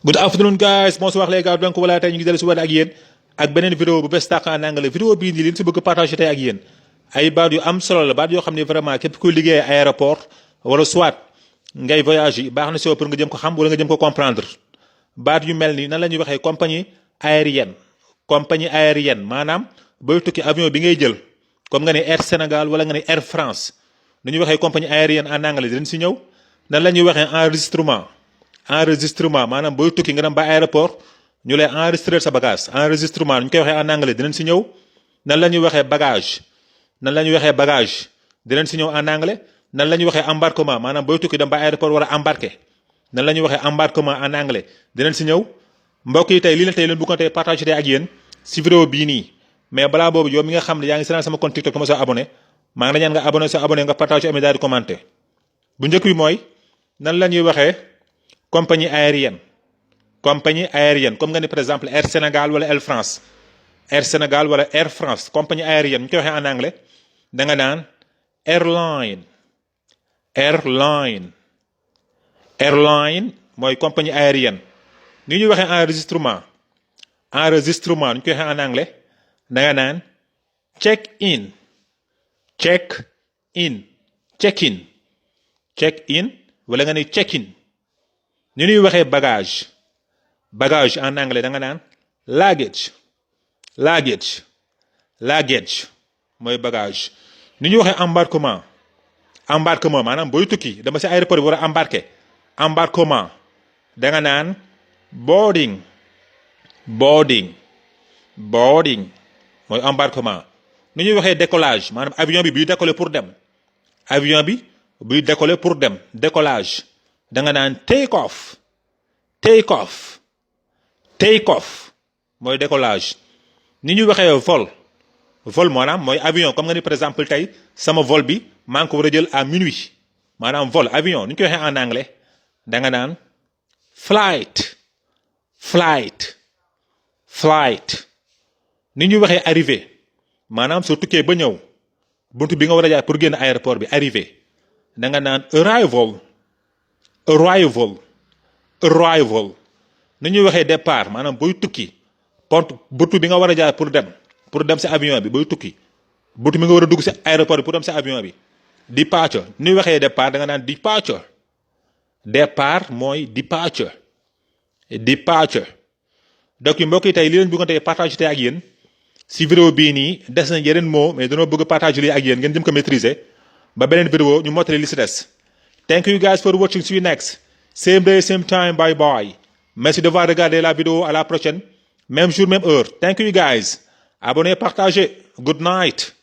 Good afternoon guys, bonsoir les gars. Donc voilà, tey ñu ngi dellu si waat ak yéen ak beneen vidéo bu bees tàq en anglais. Vidéo bii nii li ñu si bëgg partager tey ak yéen ay baat yu am solo la, baat yoo xam ne vraiment képp kuy liggéey aéroport wala soit ngay voyage yi baax na si yow pour nga jëm ko xam wala nga jëm ko comprendre. Baat yu mel ni nan la ñuy waxee compagnie aérienne maanaam booy tukki avion bi ngay jël comme nga ne Air Sénégal wala nga ne Air France nu ñuy waxee compagnie aérienne en anglais dinañ si ñëw. Nan la ñuy waxee enregistrement maanaam booy tukki nga dem ba aéroport ñu lay enregistrer sa bagage enregistrement ñu koy waxee en anglais dinañ si ñëw. Nan la ñuy waxee bagage dinañ si ñëw en anglais. Nan la ñuy waxee embarquement maanaam booy tukki dem ba aéroport wala embarqué nan la ñuy waxee embarquement en anglais dinañ si ñëw. Mbokk yi tey lii la tey leen bëggoon tey partager tey ak yéen si vidéo bii nii mais balaa boobu yow mi nga xam ne yaa ngi seetaan sama compte TikTok commencé abonné maa ngi la ñaan nga abonné nga partager amee daal di commenter. Bu njëkk bi mooy nan la ñuy waxee compagnie aérienne comme nga ni par exemple Air Sénégal wala Air France compagnie aérienne ñu koy waxee en anglais da nga naan airline mooy compagnie aérienne. ni ñuy waxee enregistrement ñu koy waxee en anglais da nga naan check in wala nga ne check in. ni ñuy waxee bagage en anglais da nga naan luggage mooy bagage. ni ñuy waxee embarquement maanaam booy tukki dama si aéroport bi war a embarquement da nga naan boarding mooy embarquement. ni ñuy waxee décollage maanaam avion bi buy décoller pour dem décollage da nga naan take off mooy décollage. ni ñuy waxee vol maanaam mooy avion comme nga ni par exemple tey sama vol bi maa ngi ko war a jël à minuit maanaam vol avion ni ñu koy waxee en anglais da nga naan flight. ni ñuy waxee arrivé maanaam soo tukkee ba ñëw buntu bi nga war a jaar pour génn aéroport bi arrivé da nga naan arrival. ni ñuy waxee départ maanaam booy tukki buntu bi nga war a jaar pour dem si avion bi booy tukki buntu bi nga war a dugg si aéroport bi pour dem si avion bi departure. ni ñuy waxee départ da nga naan départ mooy departure. donc mbokk yi tey li leen bëggoon tey partage tey ak yéen si vidéo bii nii des na yeneen mots mais dañoo bëgg partage lii ak yéen ngeen jëm ko maîtriser ba beneen vidéo ñu mottali li si des. Thank you guys for watching. See you next same day same time. Bye bye. Merci d'avoir regardé la vidéo. À la prochaine même jour même heure. Thank you guys. Abonnez, partagez. Good night.